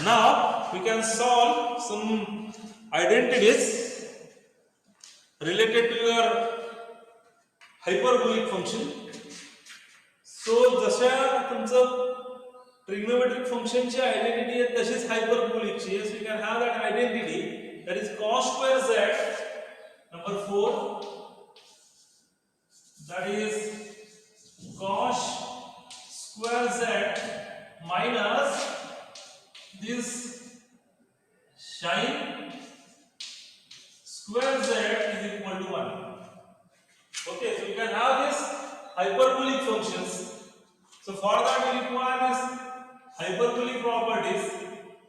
Now we can solve some identities related to your hyperbolic function. So जशा तुमचं trigonometric function ची identity आहे तशीच hyperbolic ची आहे. So you can have that identity, that is cos square z, number 4, that is cos square z minus this sin square z is equal to 1. Okay, so you can have this hyperbolic functions. So for that we require this hyperbolic properties.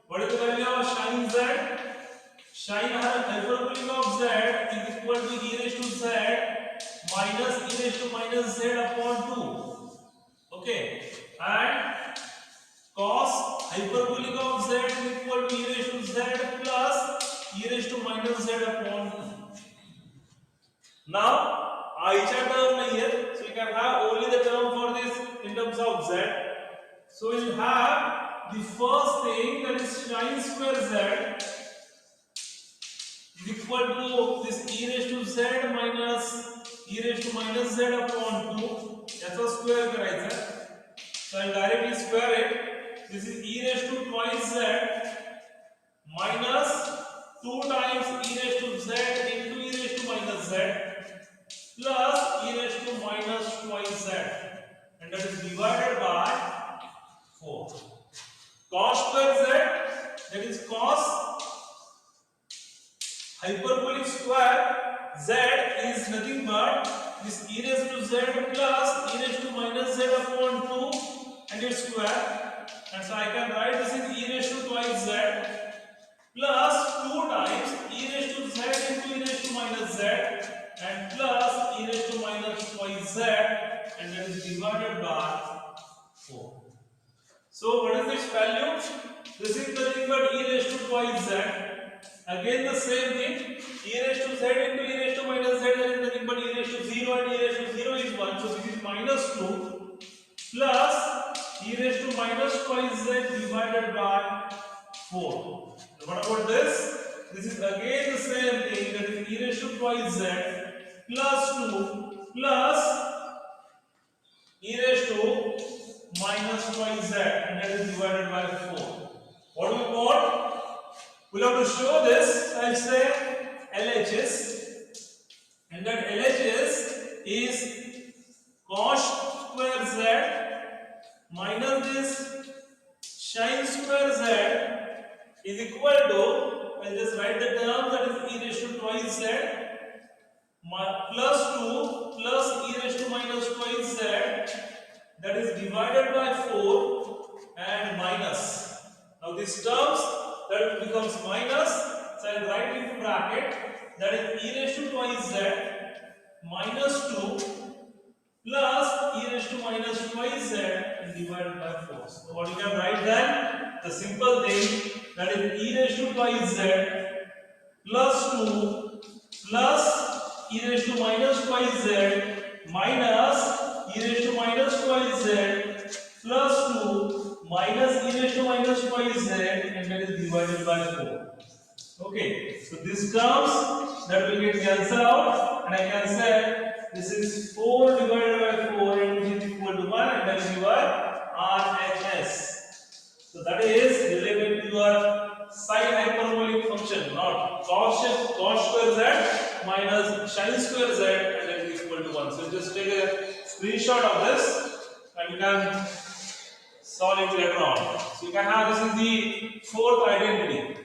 What is the value of sin z? Sin hyperbolic of z is equal to e raised to z minus e raised to minus z upon 2. Okay, and cos hyperbolic of z is equal to e raised to z plus e raised to minus z upon 2. Now I term nahi hai, so you can have only the term for this in terms of z. So you have the first thing, that is sin square z is equal to this e raised to z minus e raised to minus z upon 2. याचा square करायचा. So I'll directly square it. This is e raised to twice z minus 2 times e raised to z into e raised to minus z plus e raised to minus twice z, and that is divided by 4. Cos square z, that is cos hyperbolic square z is nothing but this e raised to z plus e raised to minus z upon 2 and its square, and so I can write this is e raised to twice z plus 2 times e raised to z into e raised to minus z and plus e raised to minus twice z, and that is divided by 4. So what is this value? This is nothing but e raised to twice z. Again the same thing, e raised to z into e raised to minus z, that is nothing but e raised to 0, and e raised to 0 is 1, so this is minus 2 plus e raised to minus twice z divided by 4. What about this? This is again the same thing, that is e raised to twice z plus 2 plus e raised to minus twice z, and that is divided by 4. What do we want? We'll have to show this. I'll say LHS, and that LHS is cos square z minus this sin square z is equal to, I'll just write the term, that is e raised to twice z plus 2 plus e raised to minus twice z, that is divided by 4 and minus. Now these terms, that becomes minus, so I'll write into bracket, that is e raised to twice z minus 2 plus e raised to minus twice z and divided by 4. So what you can write then? The simple thing, that is e raised to twice z plus 2 plus e raised to minus twice z minus e raised to minus twice z plus 2 minus e raised to minus twice z, and that is divided by 4. Okay, so this comes, that will get cancelled out, and I can say this is 4 divided by 4, and which is equal to 1, and that is your RHS. So that is related to your sin hyperbolic function, not cos square z minus sin square z, and that is equal to 1. So just take a screenshot of this and you can solve it later on. So you can have, this is the fourth identity.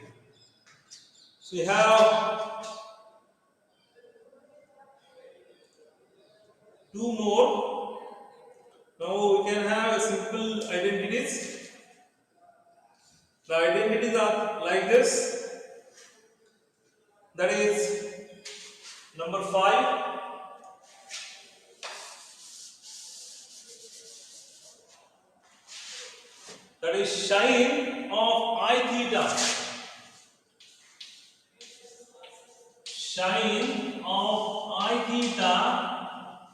So you have two more. Now we can have a simple identities. The identities are like this. That is number 5. That is sin of I theta. Sin of I theta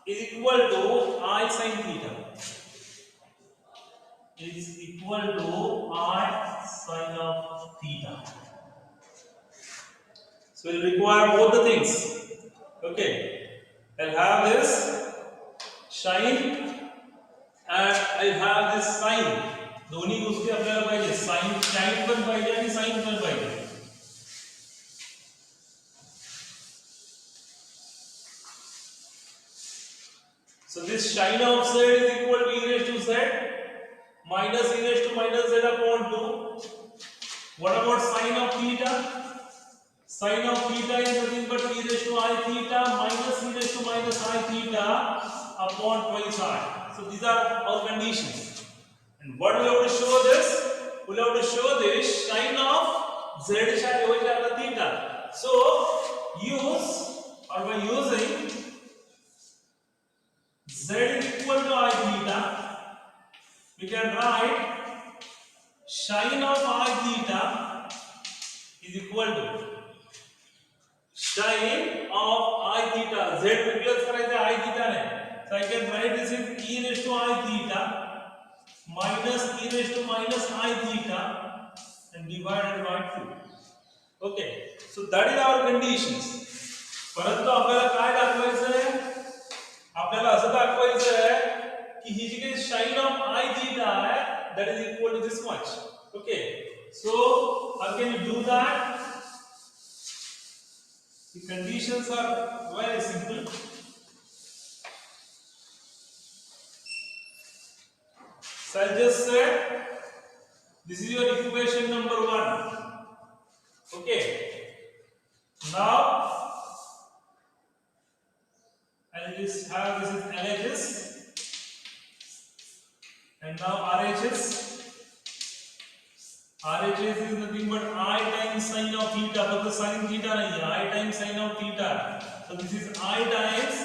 is equal to I sin theta. Is equal to I sin of So we'll require both the things. Okay, I'll have this shine and I'll have this sign. दोन्ही गोष्टी आपल्याला पाहिजे. Shine पण पाहिजे आणि sign पण पाहिजे. So this shine of z is equal to e raised to z minus e raised to minus z upon 2. What about sine of theta? Sine of theta is nothing but e raised to I theta minus e raised to minus I theta upon twice I. So these are our conditions. And what we have to show this? We have to show this sine of z shall equal to theta. So use or by using z is equal to I theta, we can write sine of I theta is equal to sine of I theta. Z replace करायचं I theta ने. So I can write this as e raised to I theta minus e raised to minus I theta and divided by 2. Okay, so that is our conditions. परंतु आपल्याला काय दाखवायचं आहे? आपल्याला असं दाखवायचं आहे की ही जी काही साइन ऑफ I theta आहे that is equal to this much. Okay, so how can you do that? The conditions are very simple. So I'll just say this is your equation number 1. Okay, now I'll just have this is LHS and now RHS. RHS is nothing but I times sin of theta, but the sin theta nahi hai, I times sin of theta. So this is I times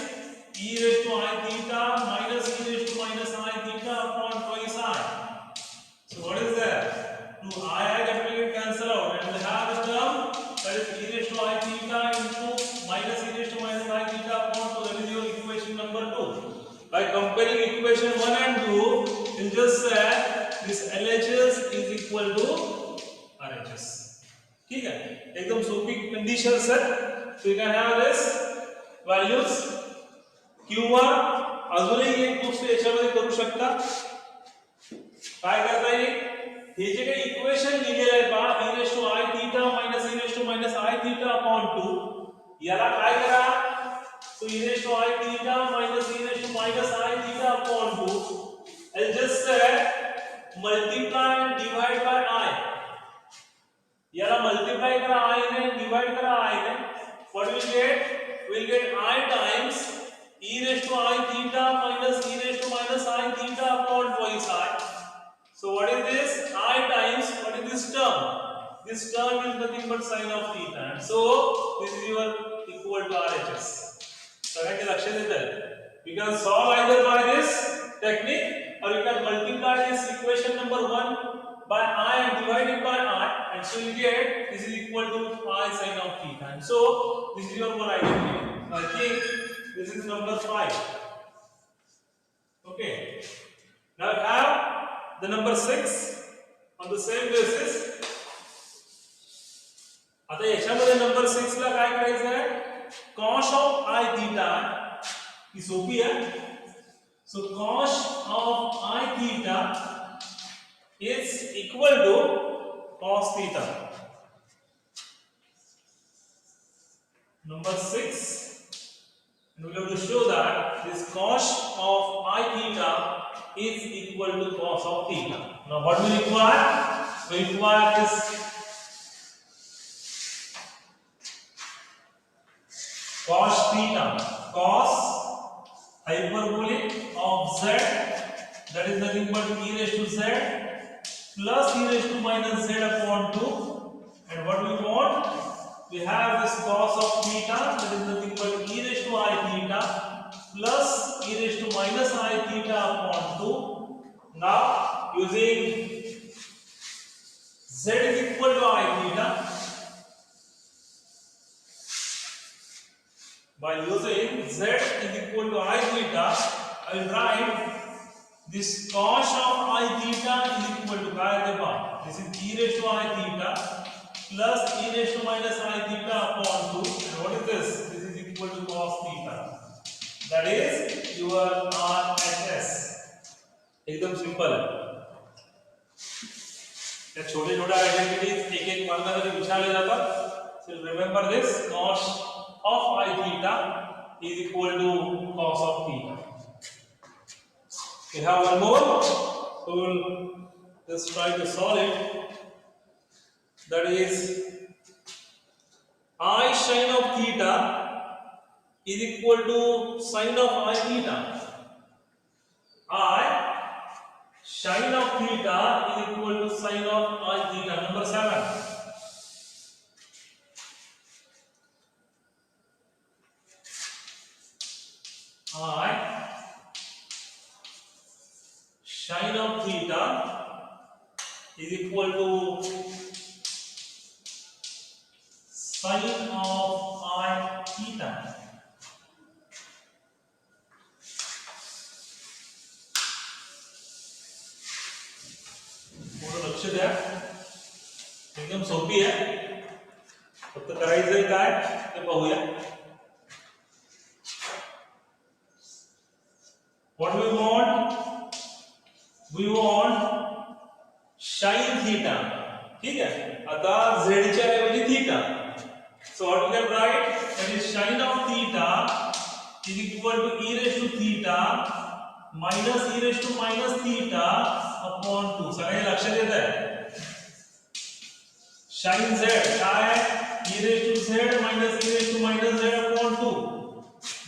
e raised to I theta minus e raised to minus I theta upon twice I. So what is that? 2I that will get cancel out and we have the term that is e raised to I theta into minus e raised to minus I theta upon 2. That is your equation number 2. By comparing equation 1 and 2, we'll just say this LHS is equal to RHS. ठीक है, एकदम सोपी conditions है. So you can have this values किंवा अजूनही एक गोष्ट याच्यामध्ये करू शकता. काय करता येईल? हे जे काही इक्वेशन लिहिलेलं आहे पहा e raised to I theta minus e raised to minus I theta upon 2 याला काय करा? So e raised to I theta minus e raised to minus I theta upon 2. I'll just say multiply and divide by I. याला multiply करा I ने, divide करा I ने. What will get? We'll get I times e raised to I theta minus e raised to minus I theta upon twice I. So what is this? I times what is this term? This term is nothing but sin of theta. And so this is your equal to RHS. सगळ्यांनी लक्ष देताय. We can solve either by this technique or we can multiply this equation number 1 by I and divide it by I, and so you get this is equal to I sin of theta. And so this is your one identity. I think this is number 5. Okay. Now I have the number 6 on the same basis. आता याच्यामध्ये number 6 ला काय करायचं आहे? cos of I theta ही सोपी आहे. So cos of I theta is equal to cos theta. Number 6, and we have to show that this cos of I theta is equal to cos of theta. Now what we require? We require this cos theta, cos hyperbolic of z, that is nothing but e raised to z plus e raised to minus z upon 2. And what we want? We have this cos of theta, that is nothing but e raised to I theta plus e raised to minus I theta upon 2. Now using z is equal to I theta, by using z is equal to I theta, I will write this cos of I theta is equal to this is e raised to I theta plus e raised to minus I theta upon 2. And what is this? This is equal to cos theta. That is your RHS. एकदम simple है. या छोटे छोटे identities एक एक मानना कभी विचार ले जाता. So remember this, cos of I theta is equal to cos of theta. We have one more, so we'll just try to solve it. That is I sin of theta is equal to sin of I theta. I sin of theta is equal to sin of I theta. Number 7. I sin of theta is equal to sin of I theta. थोडं लक्ष द्या, एकदम सोपी आहे, फक्त करायचंय काय ते पाहूया. What we want? We want sin theta. ठीक है, आता z च्या ऐवजी theta. So what we can write? That is sin of theta is equal to e raised to theta minus e raised to minus theta upon 2. सगळे लक्ष देत आहे. sin z काय आहे? e raised to z minus e raised to minus z upon 2.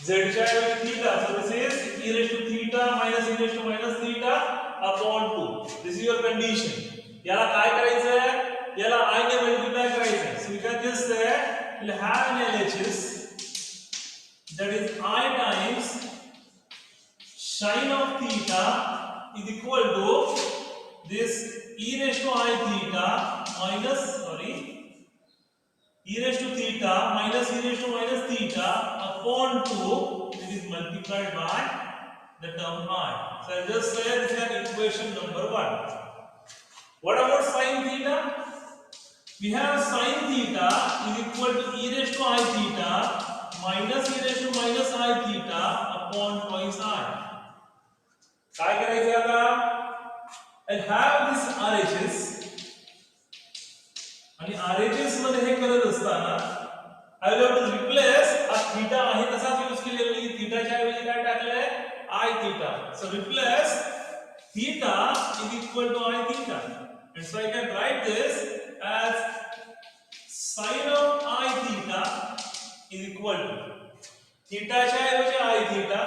z च्या ऐवजी theta. So this is e raised to theta minus e raised to minus theta upon 2. This is your condition. याला काय करायचं आहे? याला I ने multiply करायचं आहे. So we can just say we'll have an LHS that is I times sin of theta is equal to this e raised to I theta minus e raised to theta minus e raised to minus theta upon 2. It is multiplied by the term I. So I'll just say this is an equation number 1. What about sin theta? We have sin theta is equal to e raised to I theta minus e raised to minus I theta upon twice I. काय करायचं आता? I'll have this RHS आणि RHS मध्ये हे करत असताना I will have to replace हा theta आहे तसाच यूज केलेला आहे. theta च्या ऐवजी काय टाकलंय? I theta. So replace theta is equal to I theta. And so I can write this as sin of I theta is equal to theta च्या ऐवजी I theta.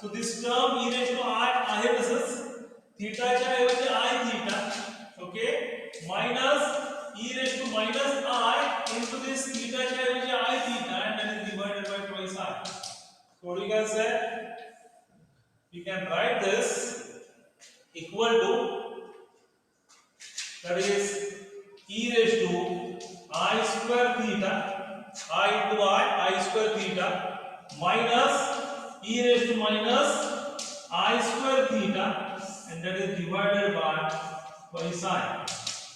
So this term e raised to I आहे तसंच theta च्या ऐवजी I theta, okay, minus e raised to minus I into this theta च्या ऐवजी I theta, and then is divided by twice I. So what we can say? We can write this equal to, that is e raised to I square theta, I into I square theta minus e raised to minus I square theta, and that is divided by twice I.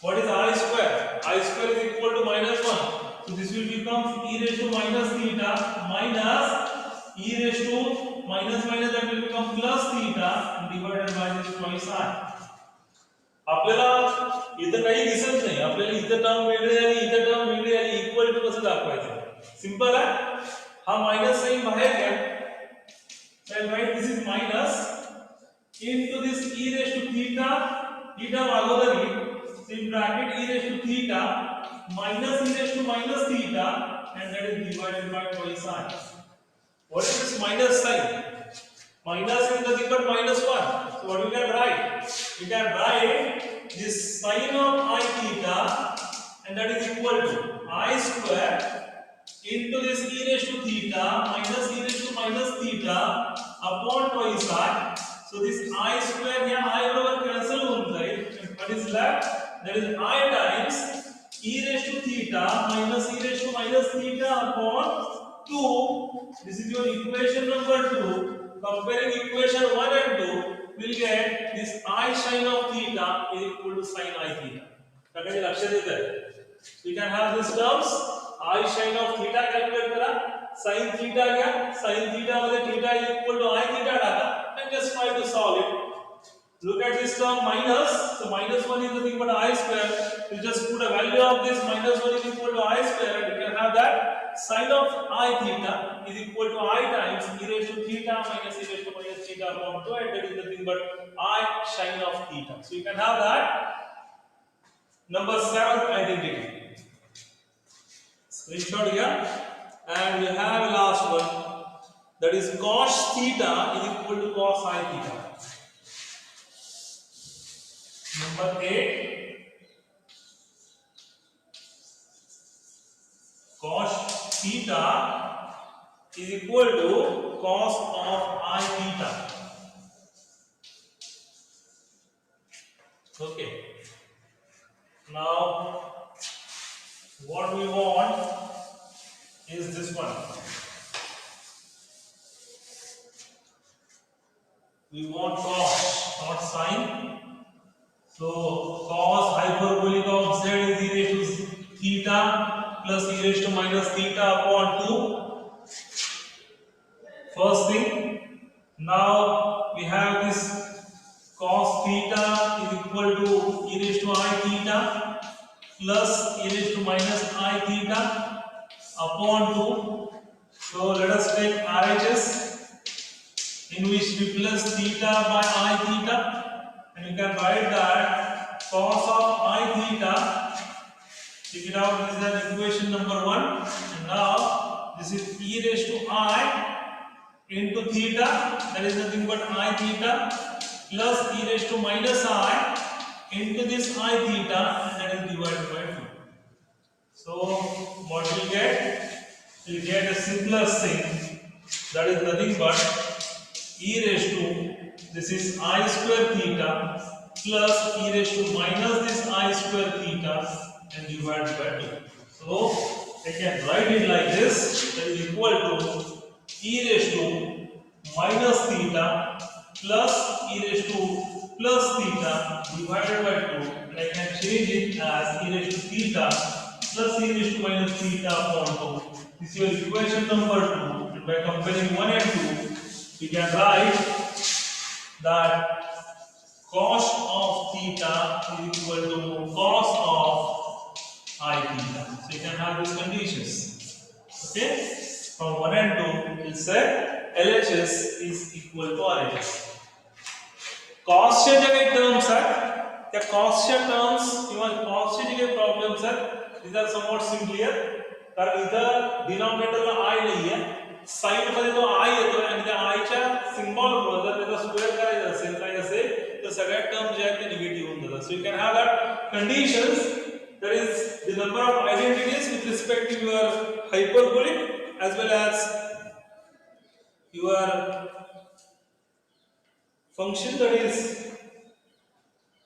What is I square? I square is equal to minus 1. So this will become e raised to minus theta minus e raised to minus minus, that will become plus theta, and divided by this twice I. आपल्याला इथं काही दिसत नाही. आपल्याला इथं term वेगळी आणि इथं टर्म वेगळी आणि इक्वल टू कसं दाखवायचं? सिंपल आहे. हा मायनस साइन बाहेर घ्या. So I'll write this is minus into this e raised to theta, theta अगोदर घे. So in bracket e raised to theta minus e raised to minus theta, and that is divided by twice I. What is this minus sign? Minus is nothing but minus 1. So what we can write? We can write this sin of I theta, and that is equal to I square into this e raised to theta minus e raised to minus theta upon twice I. So this I square here I बरोबर cancel होऊन जाईल. What is left? That is I times e raised to theta minus e raised to minus theta upon 2. This is your equation number 2. Comparing equation 1 and 2, we'll get this I sin of theta is equal to sin I theta. सगळे लक्ष देत आहे. So you can have these terms. I sin of theta calculate करा, sin theta गया, sin theta मध्ये theta is equal to I theta टाका, and just try to solve it. Look at this term minus, so minus 1 is nothing but I square. You just put a value of this minus 1 is equal to I square, and you can have that sin of I theta is equal to I times e raised to theta minus e raised to minus theta upon 2, and that is nothing but I sin of theta. So you can have that number 7 identity. Screenshot here, and you have last one, that is cos theta is equal to cos I theta. Number 8, cos theta is equal to cos of I theta. Okay. Now, what we want is this one. We want cos, not sine. So cos hyperbolic of z is e raised to theta plus e raised to minus theta upon 2. First thing, now we have this cos theta is equal to e raised to I theta plus e raised to minus I theta upon 2. So let us take RHS, in which we plus theta by I theta, and you can write that cos of I theta, check it out, this is an equation number 1, and now this is e raised to I into theta, that is nothing but I theta, plus e raised to minus I into this I theta, and that is divided by 2. So what we'll get? We'll get a simplest thing, that is nothing but e raised to, this is I square theta plus e raised to minus this I square theta and divided by 2. So I can write it like this, that is equal to e raised to minus theta plus e raised to plus theta divided by 2, and I can change it as e raised to theta plus e raised to minus theta upon 2. This is your equation number 2, and by comparing 1 and 2, we can write that cos of theta is equal to cos of I theta. So you can have these conditions. Okay? From 1 and 2, we'll say LHS is equal to RHS. Cost चे जे काही terms आहेत, त्या cost च्या terms किंवा cost चे जे काही problems आहेत, these are somewhat simpler. कारण इथं denominator ला I नाही आहे. साइन मध्ये तो I येतो, आणि त्या I च्या सिम्बॉल मुळे जर त्याचा स्क्वेअर करायचा असेल काय असेल तर सगळ्या टर्म जे आहेत ते निगेटिव्ह होऊन जातात. So you can have that conditions, that is the number of identities with respect to your hyperbolic as well as your function, that is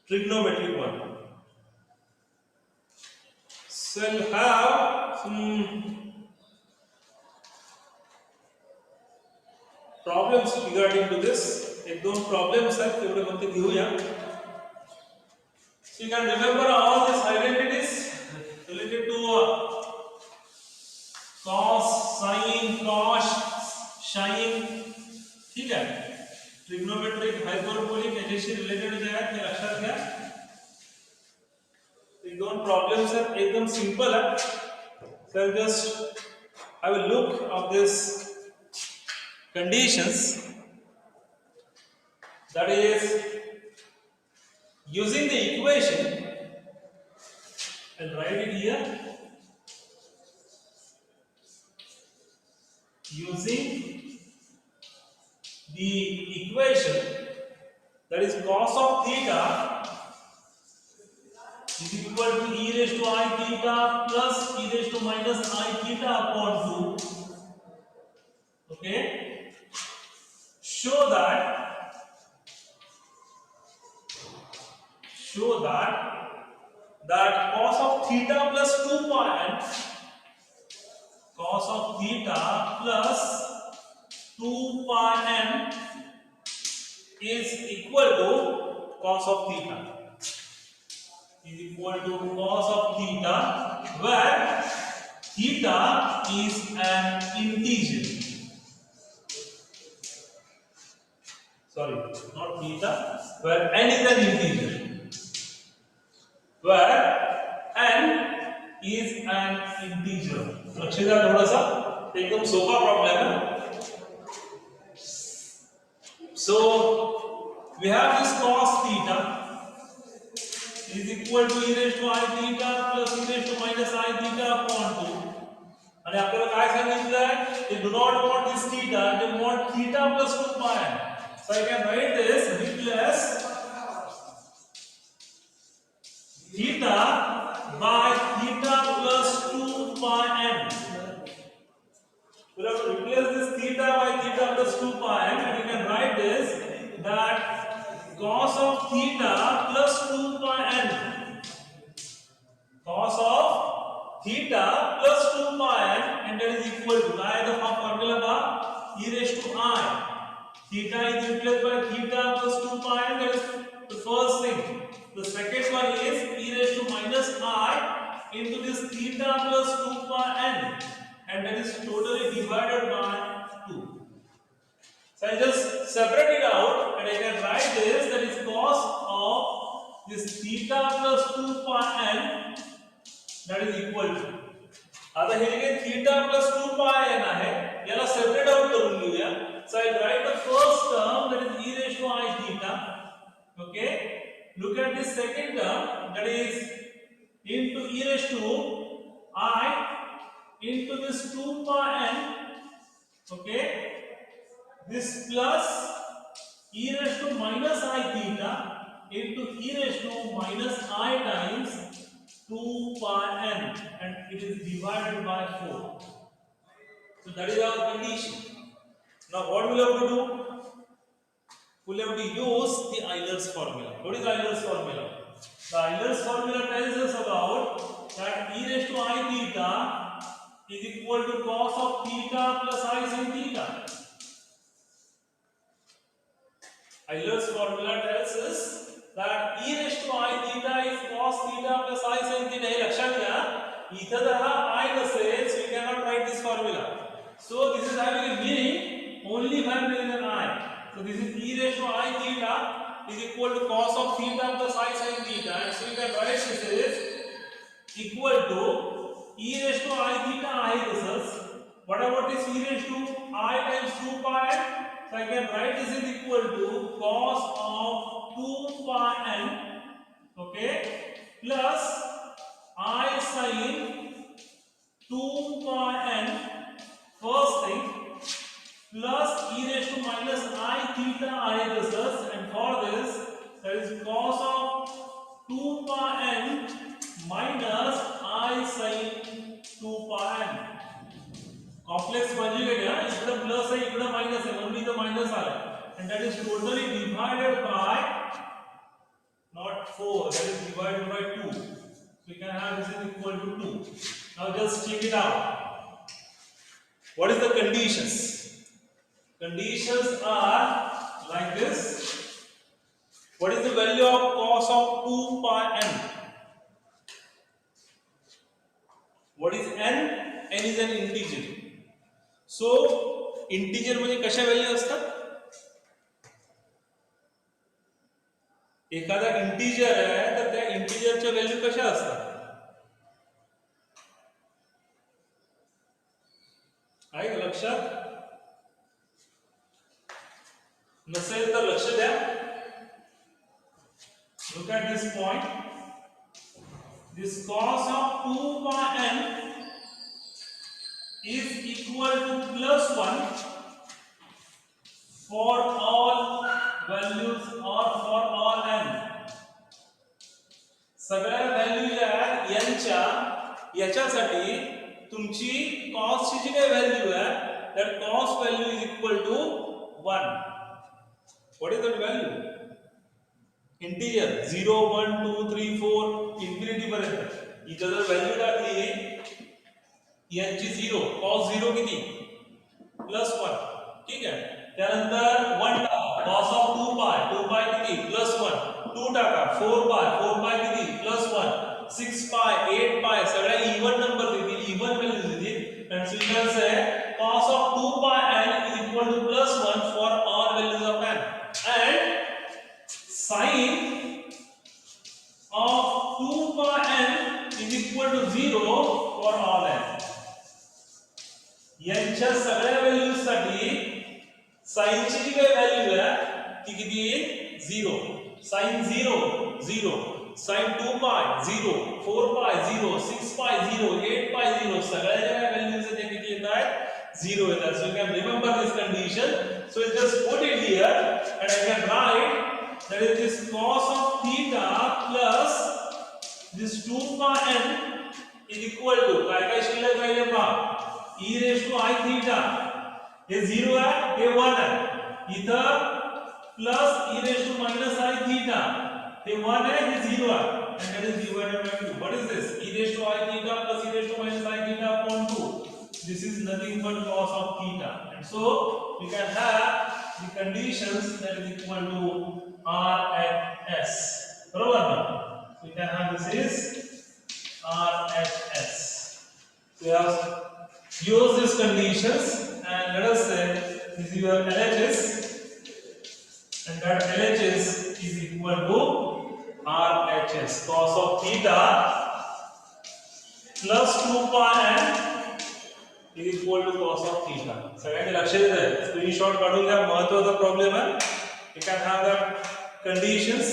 trigonometric one. So we'll have some problems regarding to this. एक दोन problems आहेत तेवढे कोणते घेऊया. So you can remember all these identities related to cos, sin, cos, sin, ठीक है. Trigonometric, hyperbolic याच्याशी related जे आहेत ते लक्षात घ्या. एक दोन problems आहेत एकदम simple आहेत. So I'll just have a look of this conditions, that is using the equation. I'll write it here. Using the equation, that is cos of theta is equal to e raised to I theta plus e raised to minus I theta upon 2. Okay, show that cos of theta plus 2 pi n, cos of theta plus 2 pi n is equal to cos of theta, is equal to cos of theta is an integer. Sorry, not theta, where n is an integer. Where n is an integer. लक्ष द्या थोडासा, एकदम सोपा problem है. So we have this cos theta is equal to e raised to I theta plus e raised to minus I theta upon 2. आणि आपल्याला काय सांगितलं? They do not want this theta, they want theta plus 2 pi. So I can write this, replace theta by theta plus 2 pi n. We have to replace this theta by theta plus 2 pi n, and we can write this that cos of theta plus 2 pi n. Cos of theta plus 2 pi n, and that is equal to the formula bar e raised to I. Theta is replaced by theta plus 2 pi n. That is the first thing. The second one is e raised to minus I into this theta plus 2 pi n, and that is totally divided by 2. So I just separate it out, and I can write this, that is cos of this theta plus 2 pi n, that is equal to. आता हे जे theta plus 2 pi n आहे, याला separate out करून घेऊया. So I write the first term, that is e raised to I theta. Okay. Look at this second term, that is into e raised to I into this 2 pi n. Okay. This plus e raised to minus I theta into e raised to minus I times 2 pi n, and it is divided by 4. So that is our condition. Now what we have to do? We have to use the Euler's formula. What is Euler's formula? The Euler's formula tells us about that e raised to I theta is equal to cos of theta plus I sin theta. Euler's formula tells us that e raised to I theta is cos theta plus I sin theta. हे लक्षात घ्या, इथं जर हा I नसेल, so we cannot write this formula. So this is having a meaning only when there is an I. So this is e raised to I theta is equal to cos of theta plus I sin theta, and so we can write this is equal to e raised to I theta I is. What about this e raised to I times 2 pi n? So I can write this is equal to cos of 2 pi n, okay, plus I sin 2 pi n, first thing, plus e raised to minus I theta I is, and for this that is cos of 2 pi n minus I sin 2 pi n. Complex conjugate है, इधर plus है, इधर minus है, only the minus आया, and that is totally divided by not 4, that is divided by 2. So we can have this is equal to 2. Now just check it out. What is the conditions? Conditions are like this. What is the value of cos of 2 pi n? What is n? N is an integer. So integer म्हणजे कशा value असतात? एखादा integer आहे तर त्या इंटीजरच्या value कशा असतात? आहे का लक्षात? नसेल तर लक्ष द्या. Look at this point. This cos of 2 pi n is equal to plus 1 for all values or for all n. सगळ्या व्हॅल्यू ज्या आहेत n च्या, याच्यासाठी तुमची cos ची जी काही व्हॅल्यू आहे, that cos value is equal to 1. What is that value? Integer 0 1 2 3 4 infinity पर्यंत. इथं जर व्हॅल्यू टाकली n ची 0, cos 0 किती? प्लस 1. ठीक आहे. त्यानंतर 1 टाका, cos of 2 pi किती? प्लस 1. 2 टाका, 4 pi किती? प्लस 1. 6 pi 8 pi सगळ्या इवन नंबर देतील, इवन व्हॅल्यूज देतील, and so you is equal to 0 for all n. यांच्या सगळ्या व्हॅल्यूज साठी sin ची जी काही व्हॅल्यू आहे ती किती येईल 0. sin 0 0, sin 2 pi 0, 4 pi 0, 6 pi 0, 8 pi 0, सगळ्या ज्या व्हॅल्यूज आहेत त्या किती येतात 0 येतात. So you can remember this condition. So you just put it here and I can write that is this cos of theta plus this 2 pi n is equal to काय काय शिल्लक राहिले पहा e raised to I theta हे 0 आहे हे 1 आहे इथं plus e raised to minus I theta हे 1 आहे हे 0 आहे and that is divided by 2. What is this? E raised to I theta plus e raised to minus I theta upon 2. This is nothing but cos of theta, and so we can have the conditions that is equal to R at S. बरोबर ना? So we can have this is R at S. So we have used these conditions and let us say this is your LHS and that LHS is equal to RHS cos of theta plus 2 pi n is equal to cos of theta. सगळ्यांनी लक्ष द्या screenshot काढून घ्या महत्त्वाचा problem आहे. You can have the conditions.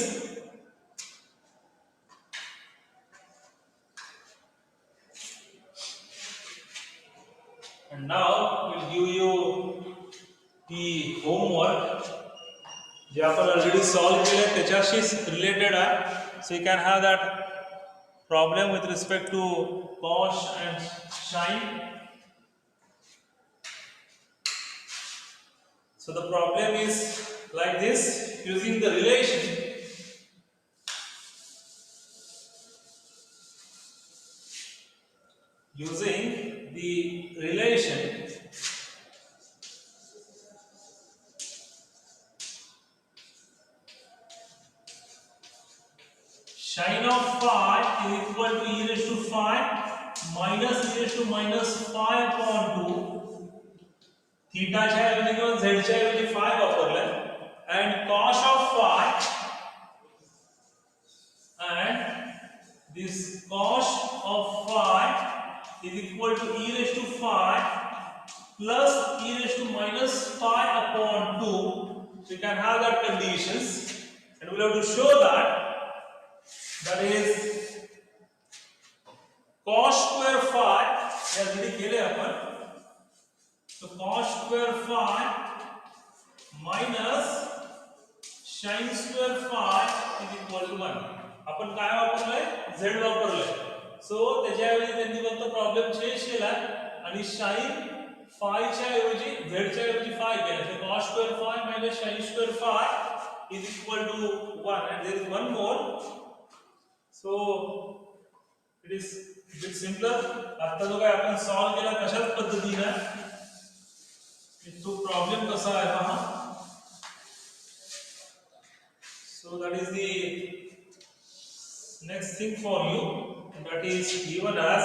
And now we'll give you the homework जे आपण already solve केले त्याच्याशी रिलेटेड आहे. So you can have that problem with respect to cos and sin. So the problem is like this, using the relation sin of phi is equal to e raised to phi minus e raised to minus phi upon 2. Theta च्या ऐवजी किंवा z च्या ऐवजी phi वापरलं and cos of phi and this cos of phi is equal to e raised to phi plus e raised to minus phi upon 2. So you can have that conditions and we'll have to show that is cos square phi as we केले आपण. So cos square phi minus sin square phi is equal to 1. आपण काय वापरलंय z वापरलंय. सो त्याच्या ऐवजी त्यांनी फक्त problem change केला आणि sin phi च्या ऐवजी z च्या ऐवजी phi केला. So cos square phi minus sin square phi is equal to 1 and there is one more. So it is a bit simpler. आता जो काय आपण सॉल्व केला कशाच पद्धतीने तो प्रॉब्लेम कसा आहे पहा. So that is the next thing for you and that is given as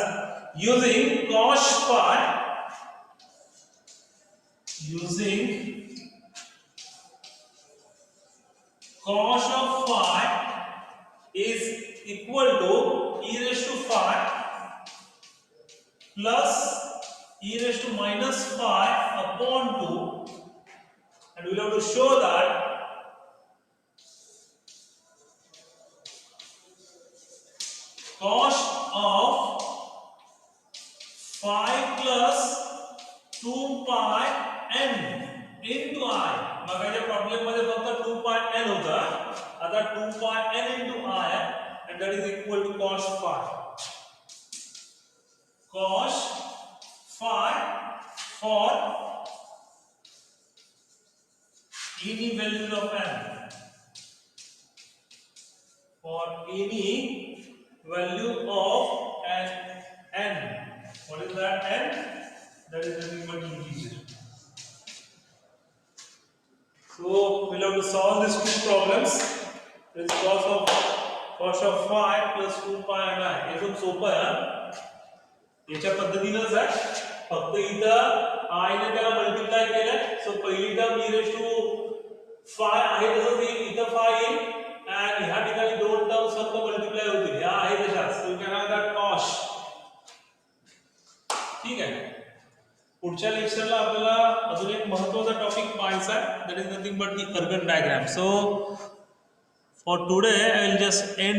using cos phi cos of phi is equal to e raised to phi plus e raised to minus phi upon 2 and we will have to show that cos of phi plus 2 pi n into I. मागच्या problem मध्ये फक्त 2 pi n होता. आता 2 pi n into I and that is equal to cos phi. Cos phi for any value of n. For any value of n. What is that n? That is nothing but integer. So we'll have to solve these two problems. This cos of phi plus 2 pi n I. हे खूप सोपं आहे. याच्या पद्धतीनेच आहे. फक्त इथं I ने त्याला मल्टिप्लाय केलं. सो पहिली term e raised to phi आहे तसंच इथं phi येईल आणि ह्या ठिकाणी दोन टर्म्स फक्त मल्टिप्लाय होतील. ह्या आहे तशाच. So you can have that cos पुढच्या लेक्चरला आपल्याला अजून एक महत्त्वाचा टॉपिक पाहायचा आहे, that is nothing but the organ diagram. So for today I will just and